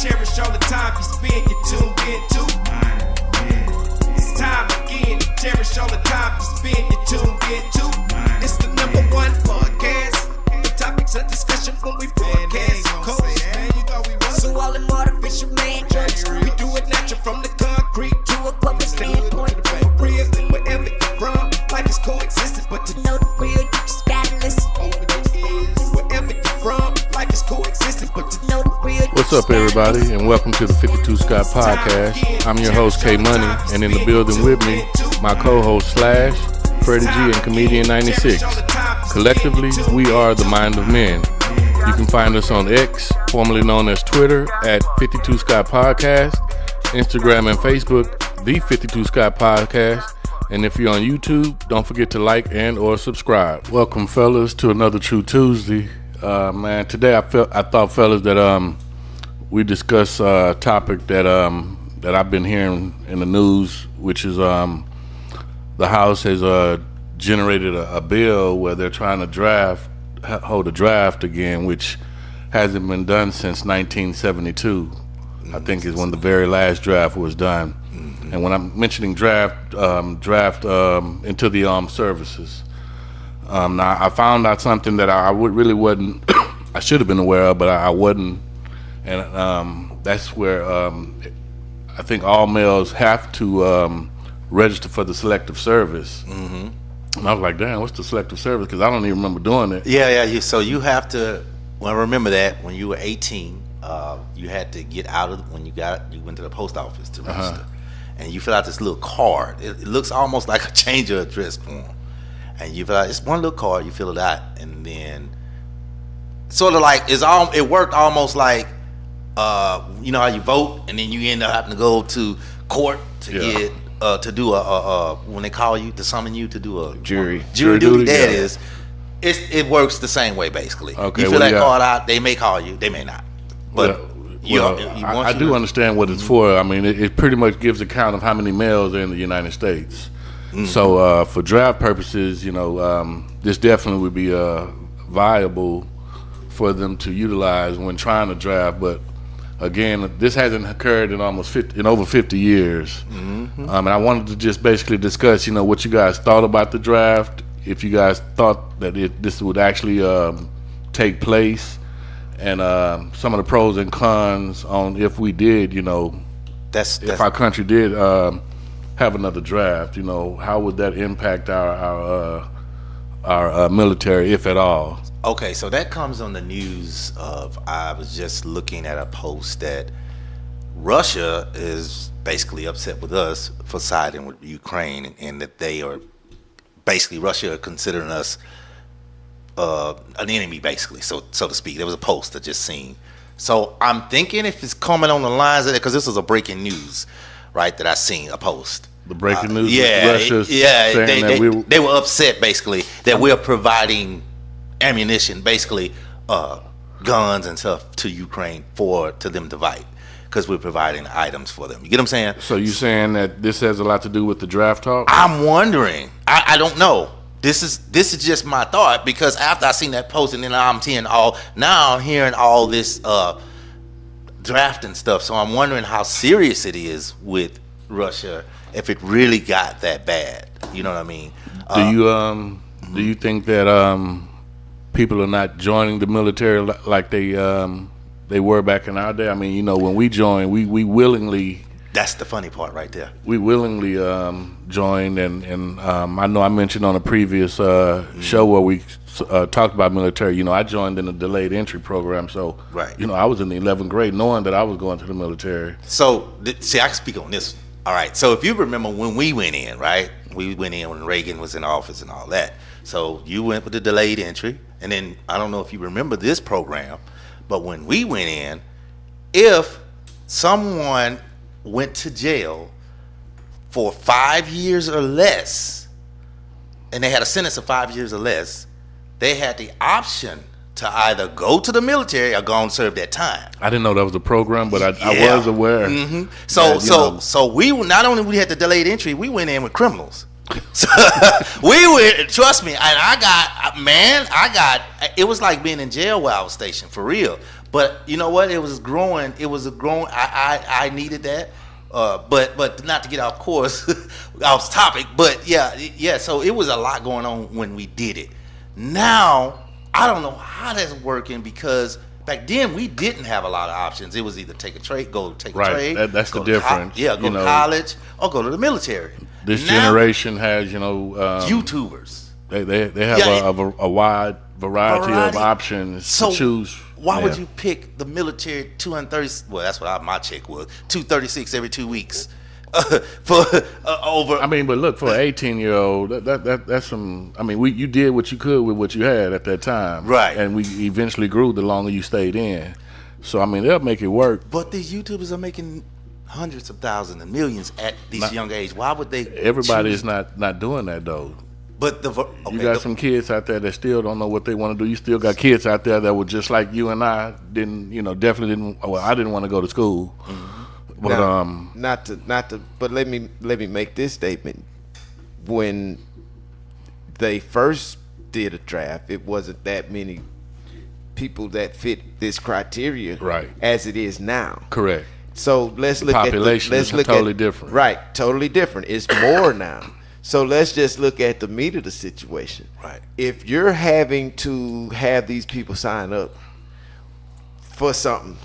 cherish all the time you spend, you tuned in to. It's time again to cherish all the time you spend, you tuned in to. It's the number one podcast. The topics of discussion when we broadcast. So all them artificial man jokes, we do it natural from the concrete to a public standpoint. Real, wherever you're from, life is coexistence, but to know the real, you just gotta listen. Wherever you're from, life is coexistence, but to know the real. What's up, everybody, and welcome to the 52 Scott Podcast. I'm your host, K Money, and in the building with me, my co-host Slash, Freddie G, and Comedian 96. Collectively, we are the Mind of Men. You can find us on X, formerly known as Twitter, at 52 Scott Podcast, Instagram and Facebook, the 52 Scott Podcast, and if you're on YouTube, don't forget to like and or subscribe. Welcome, fellas, to another True Tuesday. Man, today I thought, fellas, that we discuss a topic that I've been hearing in the news, which is the House has generated a bill where they're trying to hold a draft again, which hasn't been done since 1972. I think is when the very last draft was done. Mm-hmm. And when I'm mentioning draft into the armed services. Now I found out something that I really wasn't. I should have been aware of, but I wasn't. And that's where I think all males have to register for the selective service. Mm-hmm. And I was like, damn, what's the selective service? Because I don't even remember doing it. Yeah. So you have to. Well, remember that when you were 18, you had to get out of you went to the post office to register, and you fill out this little card. It looks almost like a change of address form, and you fill out it's one little card. You fill it out, and then sort of like it worked almost like you know how you vote, and then you end up having to go to court to get. To do a when they call you to summon you to do a jury duty. That is, it works the same way basically. Okay, you fill that card out, they may call you, they may not. But I do understand what it's for. I mean, it pretty much gives a count of how many males are in the United States. Mm-hmm. So for draft purposes, you know, this definitely would be viable for them to utilize when trying to draft, but. Again, this hasn't occurred in over 50 years. Mm-hmm. And I wanted to just basically discuss, you know, what you guys thought about the draft, if you guys thought that this would actually take place, and some of the pros and cons on if we did, you know, if our country did have another draft, you know, how would that impact our military, if at all? Okay, so that comes on the news of, I was just looking at a post that Russia is basically upset with us for siding with Ukraine, and that they are basically, Russia are considering us an enemy, basically, so to speak. There was a post I just seen. So I'm thinking if it's coming on the lines of that, because this was a breaking news, right, that I seen a post. The breaking news? Russia saying that they were upset, basically, that we're providing ammunition, basically guns and stuff to Ukraine to them to fight, because we're providing items for them. You get what I'm saying? So you saying that this has a lot to do with the draft talk? I'm wondering. I don't know. This is just my thought, because after I seen that post, and then I'm hearing all this draft and stuff. So I'm wondering how serious it is with Russia, if it really got that bad. You know what I mean? Do you think that people are not joining the military like they were back in our day? I mean, you know, when we joined, we willingly. That's the funny part right there. We willingly joined, and I know I mentioned on a previous show where we talked about military. You know, I joined in a delayed entry program, so you know, I was in the 11th grade knowing that I was going to the military. So see, I can speak on this. All right. So if you remember when we went in, right? We went in when Reagan was in office and all that. So you went with the delayed entry. And then I don't know if you remember this program, but when we went in, if someone went to jail for 5 years or less, and they had a sentence of 5 years or less, they had the option to either go to the military or go and serve that time. I didn't know that was a program, but I was aware. Mm-hmm. So we not only we had the delayed entry, we went in with criminals. So we went, trust me, and I got, it was like being in jail while I was stationed, for real. But you know what? It was growing. It was a growing. I needed that. But not to get off course, off topic. But yeah. So it was a lot going on when we did it. Now I don't know how that's working because back then we didn't have a lot of options. It was either take a trade, go take a trade. That's the difference. Go to college or go to the military. This generation has YouTubers. They have a wide variety of options to choose. Why would you pick the military 230? Well, that's what my check was. 236 every 2 weeks for over. I mean, but look, for an 18-year-old, that's some. I mean, you did what you could with what you had at that time, right? And we eventually grew the longer you stayed in. So I mean, they'll make it work. But these YouTubers are making hundreds of thousands and millions at these young age. Why would they? Everybody is not doing that though. But you got some kids out there that still don't know what they want to do. You still got kids out there that were just like you and I definitely didn't. Well, I didn't want to go to school. Mm-hmm. But now, not to. But let me make this statement. When they first did a draft, it wasn't that many people that fit this criteria, right? As it is now, correct. So let's look at the population. Is totally different, right? Totally different. It's more now. So let's just look at the meat of the situation. Right. If you're having to have these people sign up for something,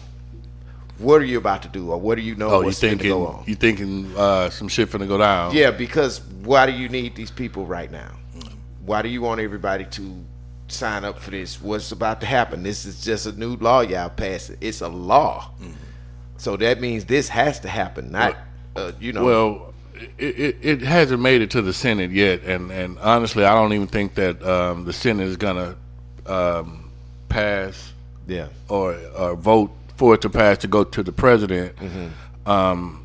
what are you about to do, or what do you know what's going to go on? You thinking some shit finna go down? Yeah, because why do you need these people right now? Why do you want everybody to sign up for this? What's about to happen? This is just a new law y'all passed. It's a law. Mm-hmm. So that means this has to happen, not, Well, it hasn't made it to the Senate yet, and honestly, I don't even think that the Senate is gonna pass, or vote for it to pass to go to the president. Mm-hmm.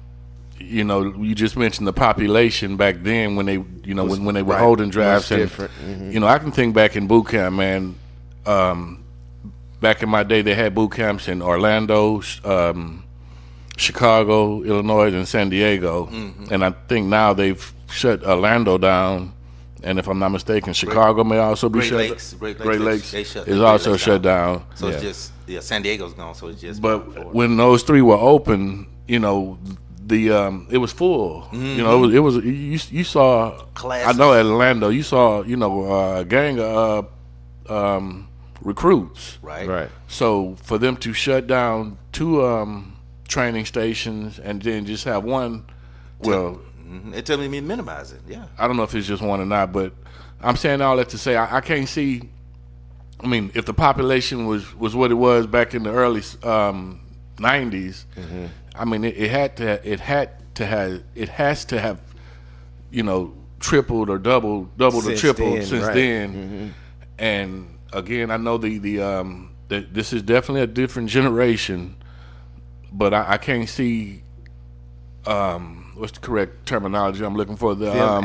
You just mentioned the population back then when they, when they were holding drafts, and mm-hmm. I can think back in boot camp, man. Back in my day, they had boot camps in Orlando, Chicago, Illinois, and San Diego, mm-hmm. and I think now they've shut Orlando down. And if I'm not mistaken, Chicago may also be shut. Great Lakes is also shut down. So it's just San Diego's gone. So it's just. But when those three were open, it was full. Mm-hmm. It was you saw. Classes. I know at Orlando, you saw a gang of recruits. Right. So for them to shut down two training stations and then just have one, it tells me to minimize it. Yeah. I don't know if it's just one or not, but I'm saying all that to say I can't see. I mean, if the population was what it was back in the early 90s, mm-hmm. I mean, it has to have, tripled or doubled or tripled since then. Mm-hmm. And again, I know that this is definitely a different generation, but I can't see. What's the correct terminology I'm looking for? Them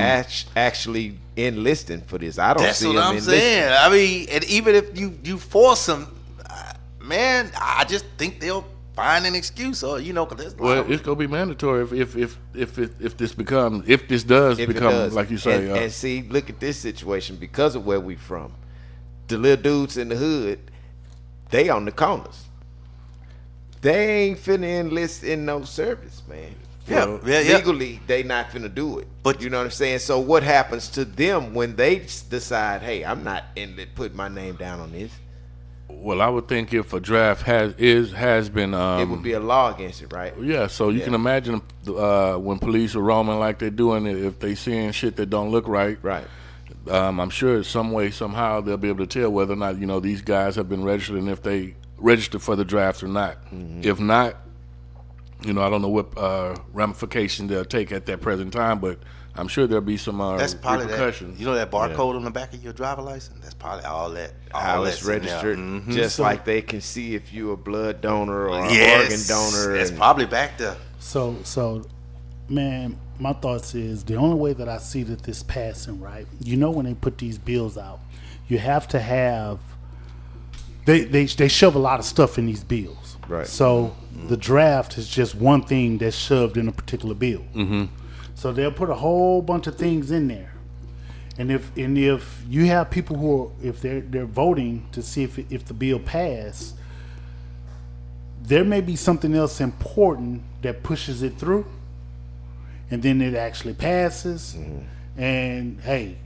actually enlisting for this. I don't see them enlisting. That's what I'm saying. I mean, and even if you force them, man, I just think they'll find an excuse, or because it's gonna be mandatory if this does become like you say. And see, look at this situation because of where we from. The little dudes in the hood, they on the corners. They ain't finna enlist in no service, man. Yeah. Legally, they not finna do it. But you know what I'm saying? So what happens to them when they decide, hey, I'm not putting my name down on this? Well, I would think if a draft has been it would be a law against it, right? Yeah, so you can imagine when police are roaming like they're doing it, if they seeing shit that don't look right. Right. I'm sure some way, somehow, they'll be able to tell whether or not, these guys have been registered and if they registered for the draft or not. Mm-hmm. If not, I don't know what ramifications they'll take at that present time, but I'm sure there'll be some that's probably repercussions. That barcode on the back of your driver license? That's probably all that. How it's registered. Mm-hmm. Just like they can see if you're a blood donor or an organ donor. It's probably back there. So, man, my thoughts is the only way that I see that this passing, right? When they put these bills out, you have to have they shove a lot of stuff in these bills. Right. So the draft is just one thing that's shoved in a particular bill. Mm-hmm. So they'll put a whole bunch of things in there, and if you have people who are, if they're voting to see if the bill passed, there may be something else important that pushes it through, and then it actually passes. And hey,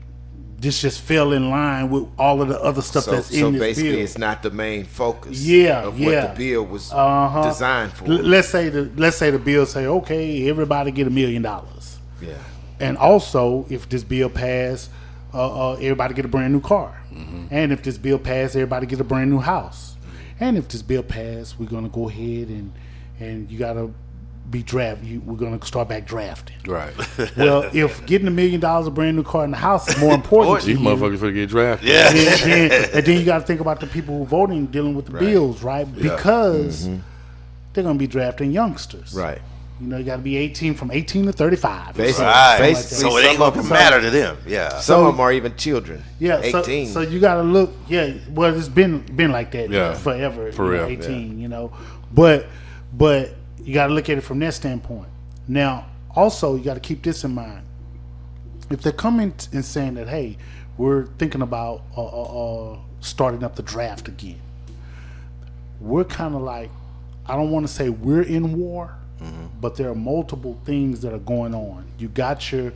this just fell in line with all of the other stuff that's in this basically bill. it's not the main focus of what the bill was designed for. Let's say the bill say, okay, everybody get $1 million. Yeah. And also, if this bill passed, everybody get a brand new car. And if this bill passed, everybody get a brand new house. And if this bill passed, we're gonna go ahead and you gotta be drafted. We're gonna start back drafting. Right. Well, if getting $1 million, a brand new car, in the house is more important to These you, motherfuckers finna get drafted. Yeah. and then you got to think about the people who voting, dealing with the bills, right? Because they're gonna be drafting youngsters, Right. You know, you got to be 18, from 18 to 35. Basically, Right. basically So it ain't some of gonna them matter to them. Yeah. Some of them are even children. Yeah, 18. So you got to look. Yeah, well, it's been like that forever. For real. 18, you know, but you got to look at it from that standpoint. Now, also, you got to keep this in mind. If they're coming and saying that, hey, we're thinking about starting up the draft again, we're kind of like, I don't want to say we're in war, but there are multiple things that are going on. You got your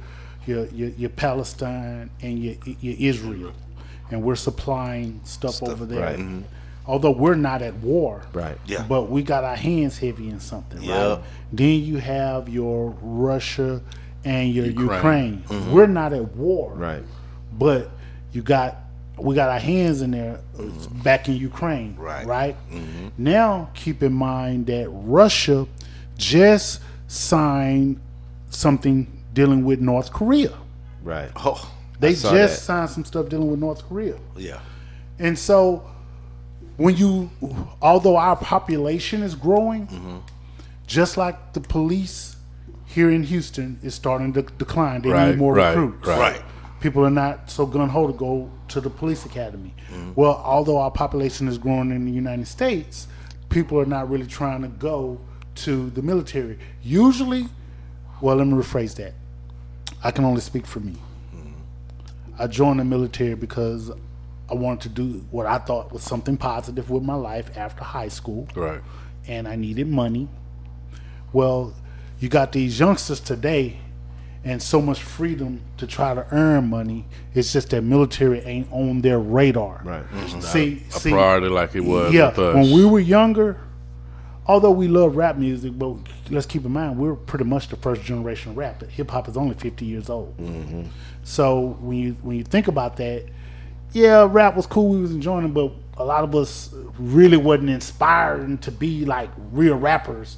Palestine and your Israel, and we're supplying stuff over there. right. Although we're not at war, Right. Yeah. but we got our hands heavy in something. Yeah. Right? Then you have your Russia and your Ukraine. We're not at war, Right. but we got our hands in there back in Ukraine, Right. Now, keep in mind that Russia just signed something dealing with North Korea. Right. Oh. They saw just that. signed some stuff dealing with North Korea. Yeah. And so, although our population is growing, just like the police here in Houston is starting to decline, they need more recruits. Right. People are not so gung-ho to go to the police academy. Well, although our population is growing in the United States, people are not really trying to go to the military. Usually, well, let me rephrase that. I can only speak for me. I joined the military because I wanted to do what I thought was something positive with my life after high school. Right. And I needed money. Well, you got these youngsters today and so much freedom to try to earn money. It's just that military ain't on their radar. Right. See, A priority like it was yeah, with us. when we were younger, although we love rap music, but let's keep in mind we're pretty much the first generation of rap. Hip hop is only 50 years old. So when you think about that, yeah, rap was cool, we was enjoying it, but a lot of us really wasn't inspired to be like real rappers.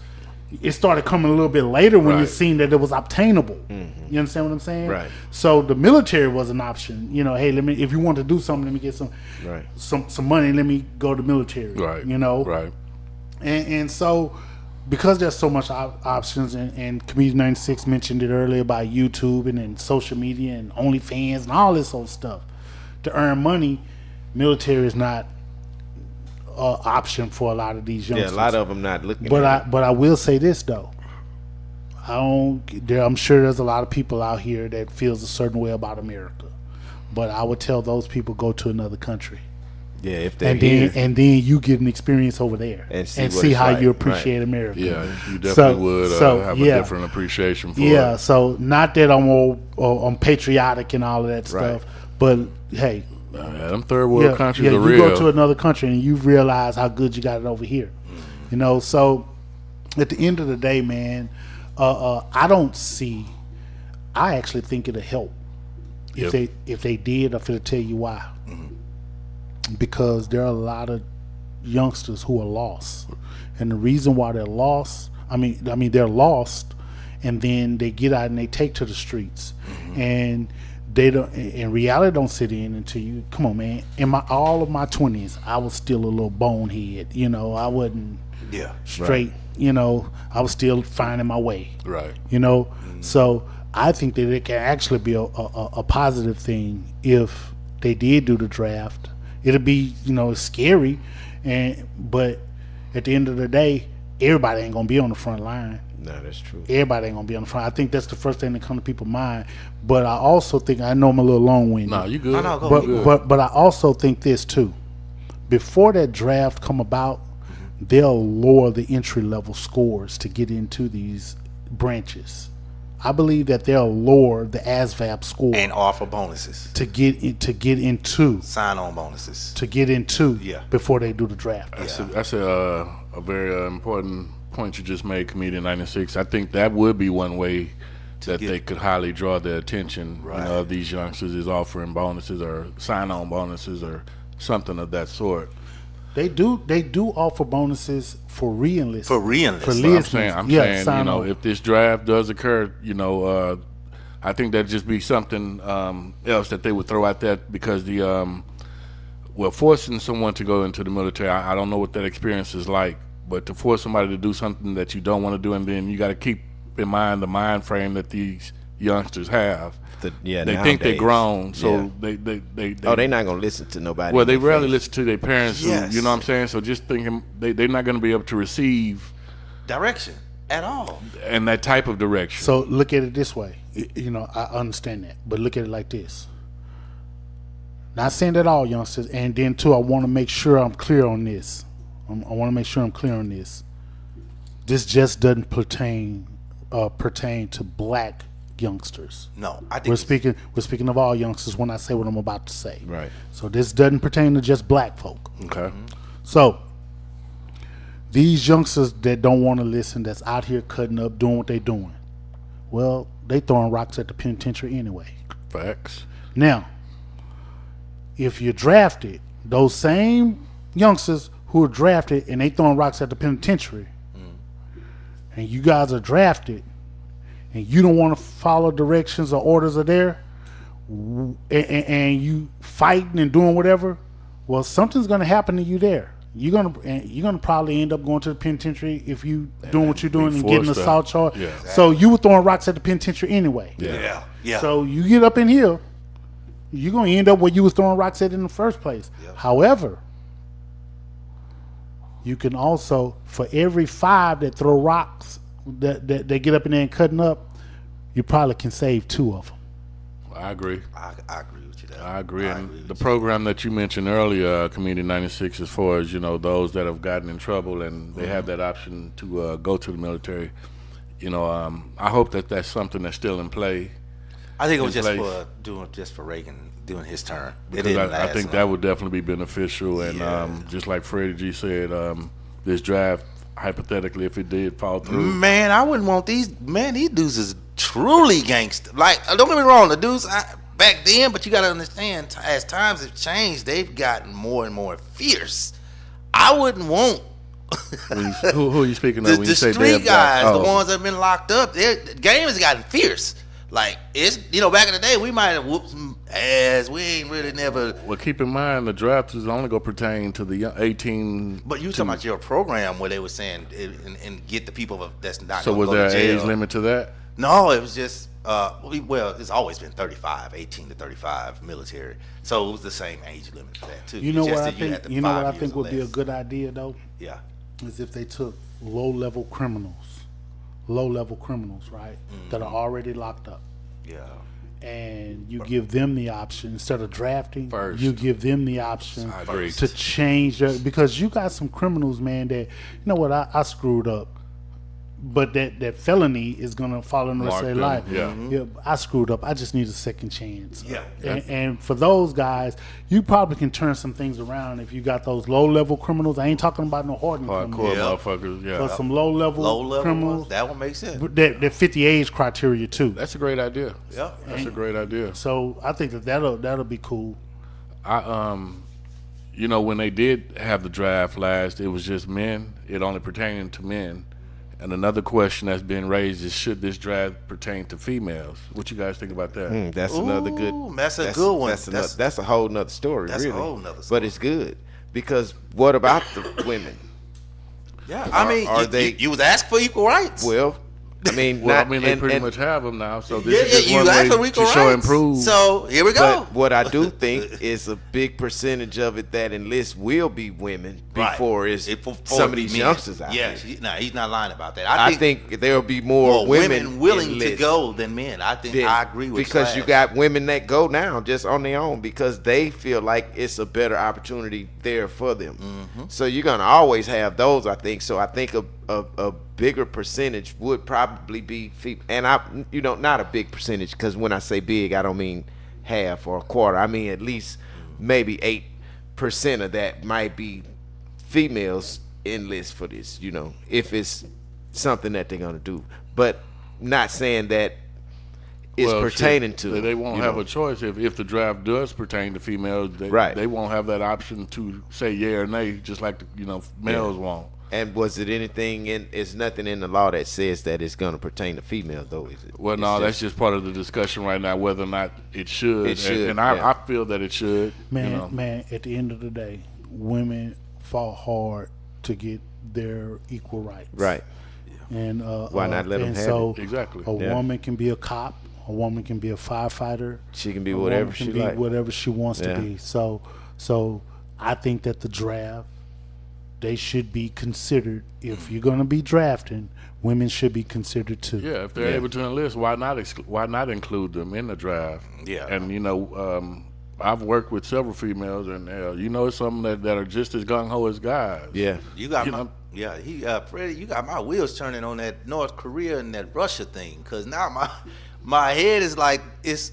It started coming a little bit later when it seemed that it was obtainable. You understand what I'm saying? Right. So the military was an option. You know, hey, if you want to do something, let me get some money. Let me go to the military. Right. You know. Right. And so, because there's so much options, and Comedian 96 mentioned it earlier about YouTube and then social media and OnlyFans and all this old stuff, to earn money, military is not an option for a lot of these youngsters. Yeah, a lot of them not looking But at I will say this though. I'm sure there's a lot of people out here that feels a certain way about America, but I would tell those people go to another country. it. Yeah, if they're And here. then you get an experience over there And see what see it's how like. you appreciate Right. America. Yeah, you definitely would have a yeah. different appreciation for Yeah, it. so not that I'm patriotic and all of that Right. stuff, but hey, Yeah, them third world countries are you real. go to another country and you realize how good you got it over here. You know, so at the end of the day, man, I actually think it'll help if they did. I'm finna tell you why. Because there are a lot of youngsters who are lost, and the reason why they're lost, I mean they're lost, and then they get out and they take to the streets, and they don't. In reality, don't sit in until you. Come on, man. In all of my 20s, I was still a little bonehead. You know, I wasn't straight. You know, I was still finding my way. Right. You know, so I think that it can actually be a positive thing if they did do the draft. It'll be, scary, but at the end of the day, everybody ain't gonna be on the front line. No, that's true. Everybody ain't gonna be on the front. I think that's the first thing that comes to people's mind. But I also think, I know I'm a little long-winded. No, you good. No, go ahead. But I also think this too. Before that draft come about, they'll lower the entry level scores to get into these branches. I believe that they'll lower the ASVAB score And offer bonuses, to get into sign-on bonuses. yeah, before they do the draft. That's a very important point you just made, Comedian 96. I think that would be one way that they could highly draw the attention of these youngsters, is offering bonuses or sign-on bonuses or something of that sort. They do offer bonuses for re-enlistment. For re-enlistment. For I'm saying, sign on. if this draft does occur, I think that'd just be something else that they would throw out there, because forcing someone to go into the military, I don't know what that experience is like, but to force somebody to do something that you don't want to do, and then you got to keep in mind the mind frame that these youngsters have. They think they're grown, so they they're not gonna listen to nobody. Well, they rarely listen to their parents. Yes. You know what I'm saying? So just thinking they're not going to be able to receive Direction at all. and that type of direction. So look at it this way. I understand that, but look at it like this. Not saying that all youngsters, and then too, I want to make sure I'm clear on this. I want to make sure I'm clear on this. This just doesn't pertain to black youngsters. No, I think We're speaking of all youngsters when I say what I'm about to say. Right. So this doesn't pertain to just black folk. Okay. So these youngsters that don't want to listen, that's out here cutting up, doing what they doing, well, they throwing rocks at the penitentiary anyway. Facts. Now, if you're drafted, those same youngsters who are drafted and they throwing rocks at the penitentiary, and you guys are drafted, and you don't want to follow directions or orders are there, and you fighting and doing whatever, well, something's going to happen to you there. You're gonna probably end up going to the penitentiary if you doing what you're doing and getting an assault charge. Yeah. Exactly. So you were throwing rocks at the penitentiary anyway. Yeah. So you get up in here, you're gonna end up where you was throwing rocks at in the first place. Yeah. However, you can also, for every 5 that throw rocks that they get up in there and cutting up, you probably can save 2 of them. I agree. I agree with you there. I agree. And the program that you mentioned earlier, Comedian 96, as far as, those that have gotten in trouble and they have that option to go to the military, I hope that that's something that's still in play. I think it was just for Reagan doing his turn. Because I think that would definitely be beneficial. And just like Freddie G said, this draft, hypothetically, if it did fall through. Man, I wouldn't want these dudes is truly gangster. Like, don't get me wrong, the dudes back then, but you got to understand, as times have changed, they've gotten more and more fierce. I wouldn't want who are you speaking of when you say street guys, the ones that have been locked up. The game has gotten fierce. Like, it's, back in the day, we might have whooped some ass. We ain't really never. Well, keep in mind, the draft is only going to pertain to the 18. But you talking about your program where they were saying and get the people that's not. So was there an age jail. limit to that? No, it was just it's always been 18 to 35 military. So it was the same age limit for that too. You know what I think would be a good idea though? Yeah. Is if they took low-level criminals, right, that are already locked up. Yeah. And you give them the option instead of drafting. First. You give them the option I agree. to change because you got some criminals, man. That I screwed up, but that felony is gonna fall in the rest of their life. Yeah. I screwed up. I just need a second chance. Yeah. And for those guys, you probably can turn some things around if you got those low-level criminals. I ain't talking about no hardened criminals. Hardcore motherfuckers, yeah. But some low-level criminals ones, that one makes sense. that fit the age criteria too. That's a great idea. Yeah. That's a great idea. So I think that'll be cool. When they did have the draft last, it was just men. It only pertained to men. And another question that's been raised is, should this draft pertain to females? What you guys think about that? That's another good. That's a good one. That's a whole nother story. That's really. a whole nother story. But it's good because what about the women? Yeah, I mean, you was asked for equal rights. Well, I mean, they pretty much have them now. So this Yeah, is just you one asked for way Rico to show rights. improve. So here we go. But what I do think is a big percentage of it that enlist will be women before it's some of these men. youngsters out Yeah, here. he's not lying about that. I think there'll be more women willing enlist to go than men. I think I agree with because Slash. you got women that go now just on their own because they feel like it's a better opportunity there for them. So you're gonna always have those, I think. So I think a bigger percentage would probably be and not a big percentage, because when I say big, I don't mean half or a quarter. I mean at least maybe 8% of that might be females enlist for this, if it's something that they're gonna do. But not saying that it's pertaining to. They won't have a choice if the draft does pertain to females. They won't have that option to say yeah or nay, just like males won't. And was it anything it's nothing in the law that says that it's going to pertain to females, though, is it? Well, no, that's just part of the discussion right now, whether or not it should. It should, and I feel that it should. Man, at the end of the day, women fought hard to get their equal rights. Right. And why not let them have it? Exactly. A woman can be a cop. A woman can be a firefighter. She can be whatever she likes. Whatever she wants to be. So I think that the draft, they should be considered. If you're going to be drafting, women should be considered too. Yeah, if they're able to enlist, why not include them in the draft? Yeah. And I've worked with several females, and some that are just as gung ho as guys. Yeah. You got Freddie, you got my wheels turning on that North Korea and that Russia thing, because now my head is like it's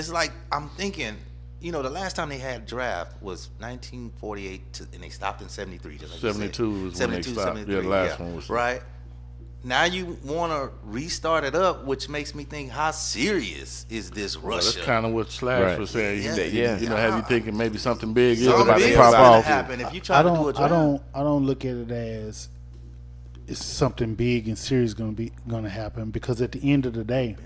like I'm thinking. The last time they had a draft was 1948, and they stopped in 73. Just like 72 was when they stopped. Yeah, the last one was right. Now you want to restart it up, which makes me think, how serious is this Russia? Well, that's kind of what Slash was saying. Yeah. Have you thinking maybe something big is Something about big to pop is gonna off? happen if you try to do a draft. I don't look at it as it's something big and serious going to happen, because at the end of the day,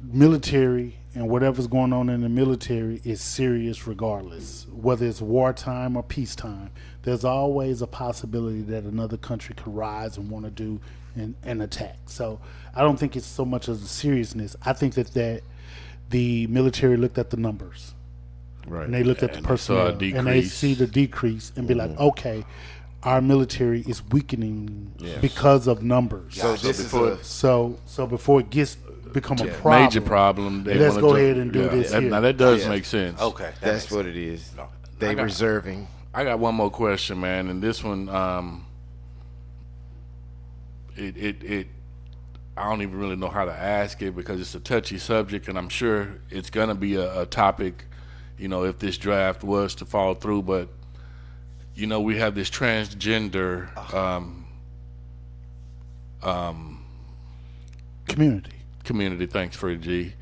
military and whatever's going on in the military is serious regardless, whether it's wartime or peacetime. There's always a possibility that another country could rise and want to do an attack. So I don't think it's so much as the seriousness. I think that the military looked at the numbers, right, and they looked at the personnel, and they see the decrease and be like, okay, our military is weakening because of numbers. So before it become a problem, major problem, let's go ahead and do this here. Now that does make sense. Okay, that's what it is. They reserving. I got one more question, man, and this one, I don't even really know how to ask it, because it's a touchy subject, and I'm sure it's gonna be a topic, if this draft was to fall through. But we have this transgender community. Thanks, Freddie G.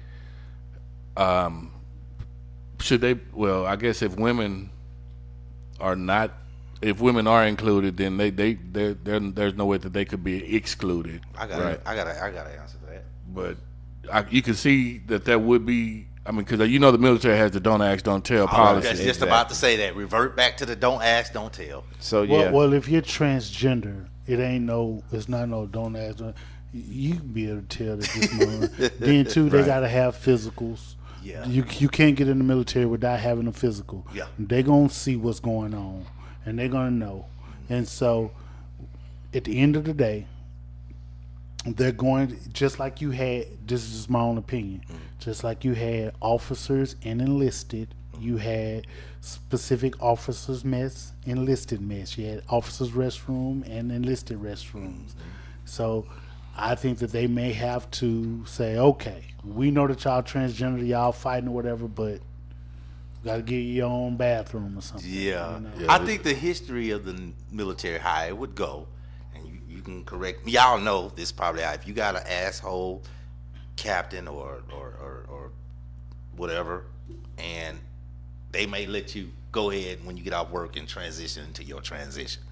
Should they? Well, I guess if women are included, then there's no way that they could be excluded. I gotta answer that. But you can see that would be. I mean, because the military has the don't ask, don't tell policy. I was just about to say that. Revert back to the don't ask, don't tell. So Well, if you're transgender, it's not no don't ask. You can be able to tell that this moment. Then too, they gotta have physicals. Yeah. You can't get in the military without having a physical. Yeah. They're gonna see what's going on, and they're gonna know. And so, at the end of the day, they're going just like you had. This is my own opinion. Just like you had officers and enlisted, you had specific officers mess, enlisted mess. You had officers restroom and enlisted restrooms. So I think that they may have to say, okay, we know that y'all transgender, y'all fighting or whatever, but you gotta get your own bathroom or something. Yeah. I think the history of the military, how it would go, and you can correct me. Y'all know this probably. If you got an asshole captain or whatever, and they may let you go ahead when you get off work and transition into your transition.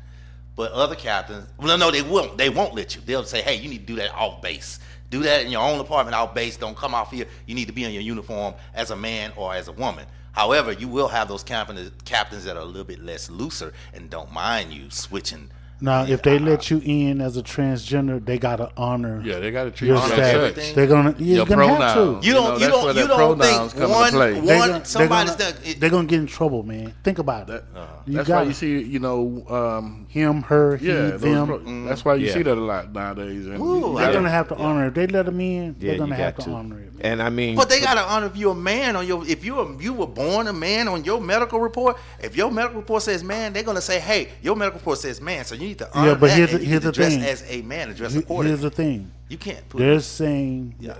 But other captains, no, they won't. They won't let you. They'll say, hey, you need to do that off base. Do that in your own apartment off base. Don't come off here. You need to be in your uniform as a man or as a woman. However, you will have those captains that are a little bit less looser and don't mind you switching Now, if they let you in as a transgender, they gotta honor Yeah, they got to treat your you as status. such. They're gonna, you're Your gonna have pronouns. to. You don't that's where that pronouns think come into play. They're gonna get in trouble, man. Think about it. That's why you see, Him, her, he, yeah, them. that's why you Yeah. see that a lot nowadays. And Ooh, you They're gotta- gonna have to honor. If they let them in, Yeah, they're gonna you have got to honor it. And I mean, But they gotta honor if you're a man on your. If you were born a man on your medical report. If your medical report says man, they're gonna say, hey, your medical report says man, so you need to honor but that. here's and the- you here's need to the dress thing. as a man, and dress Here's accordingly. the thing. You can't put. They're saying, Yeah.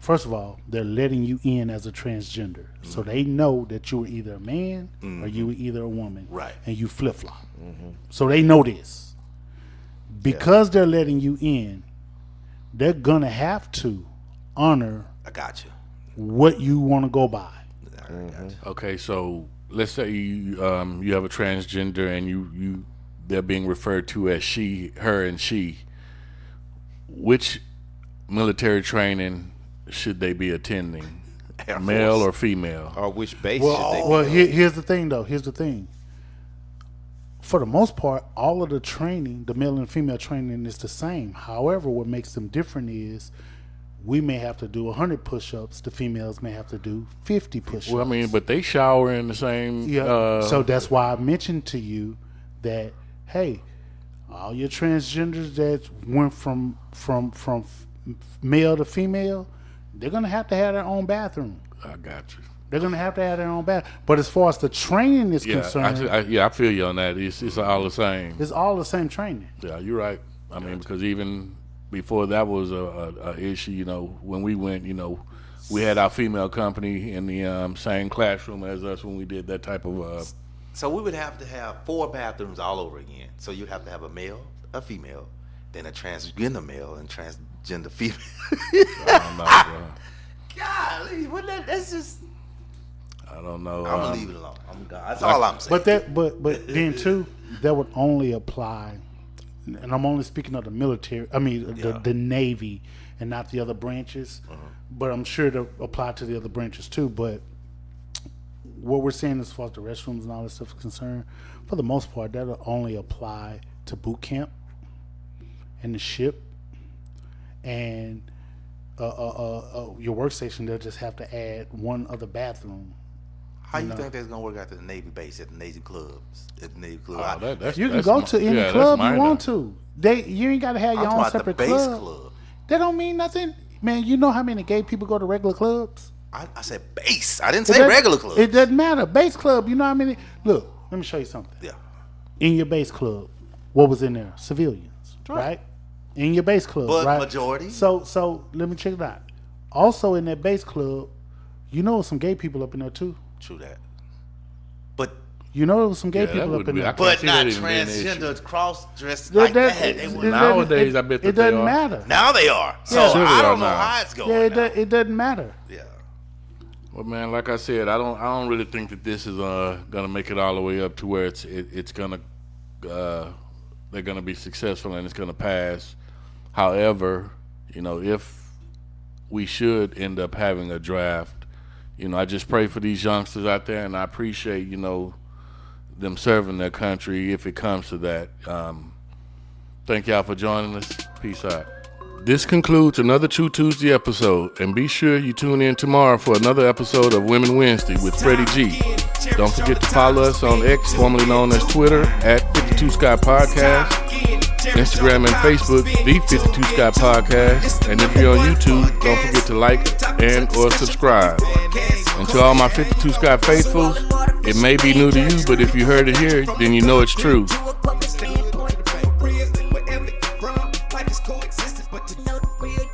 first of all, they're letting you in as a transgender, so they know that you were either a man or you were either a woman, Right. And you flip flop, so they know this. Because they're letting you in, they're gonna have to honor I got you. what you want to go by. I got you. Okay, so let's say you have a transgender and they're being referred to as she, her, and she. Which military training should they be attending, Air male Force. or female? or which base should they be? Well, here's the thing, though. Here's the thing. For the most part, all of the training, the male and female training, is the same. However, what makes them different is we may have to do 100 push-ups. The females may have to do 50 push-ups. Well, I mean, but they shower in the same. Yeah. So that's why I mentioned to you that, hey, all your transgenders that went from male to female, they're gonna have to have their own bathroom. I got you. They're gonna have to have their own bathroom. But as far as the training is Yeah, concerned, I feel you on that. It's all the same. it's all the same training. Yeah, you're right. I mean, because even before that was a issue, when we went, we had our female company in the same classroom as us when we did that type of. So we would have to have 4 bathrooms all over again. So you have to have a male, a female, then a transgender male and transgender female. I don't know, bro. Golly, that's just. I don't know. I'm gonna leave it alone. That's all I'm saying. But then too, that would only apply, and I'm only speaking of the military. I mean the Navy and not the other branches. But I'm sure to apply to the other branches too. But what we're saying as far as the restrooms and all this stuff is concerned, for the most part, that'll only apply to boot camp and the ship and your workstation. They'll just have to add one other bathroom. How you think that's gonna work out to the Navy base at the Navy clubs? At the Navy club, You can go to any club you want to. You ain't gotta have I'm your talking own about the separate base club. club. That don't mean nothing, man. You know how many gay people go to regular clubs? I said base. I didn't It say doesn't- regular club. It doesn't matter. Base club. You know how many? Look, let me show you something. Yeah. In your base club, what was in there? Civilians, right? In your base club, But right? majority. So let me check it out. Also in that base club, you know some gay people up in there too. True that. But You know there was some gay Yeah, that people up would in be- there. I can't but see not that even being an issue. transgender cross dressed That- like that- that. it- They it would doesn't- not. Nowadays, I bet that it they doesn't are. matter. Now they are. So Yeah. Sure they I are don't know now. how it's going. Yeah, now. it doesn't matter. Yeah. Well, man, like I said, I don't really think that this is gonna make it all the way up to where it's gonna they're gonna be successful and it's gonna pass. However, if we should end up having a draft, I just pray for these youngsters out there, and I appreciate them serving their country if it comes to that. Thank y'all for joining us. Peace out. This concludes another True Tuesday episode, and be sure you tune in tomorrow for another episode of Women Wednesday with Freddie G. Don't forget to follow us on X, formerly known as Twitter, at 52 Sky Podcast, Instagram and Facebook, The 52 Sky Podcast, and if you're on YouTube, don't forget to like and or subscribe. And to all my 52 Sky faithfuls, it may be new to you, but if you heard it here, then you know it's true. Wherever you're from, like it's coexistence, but you know the real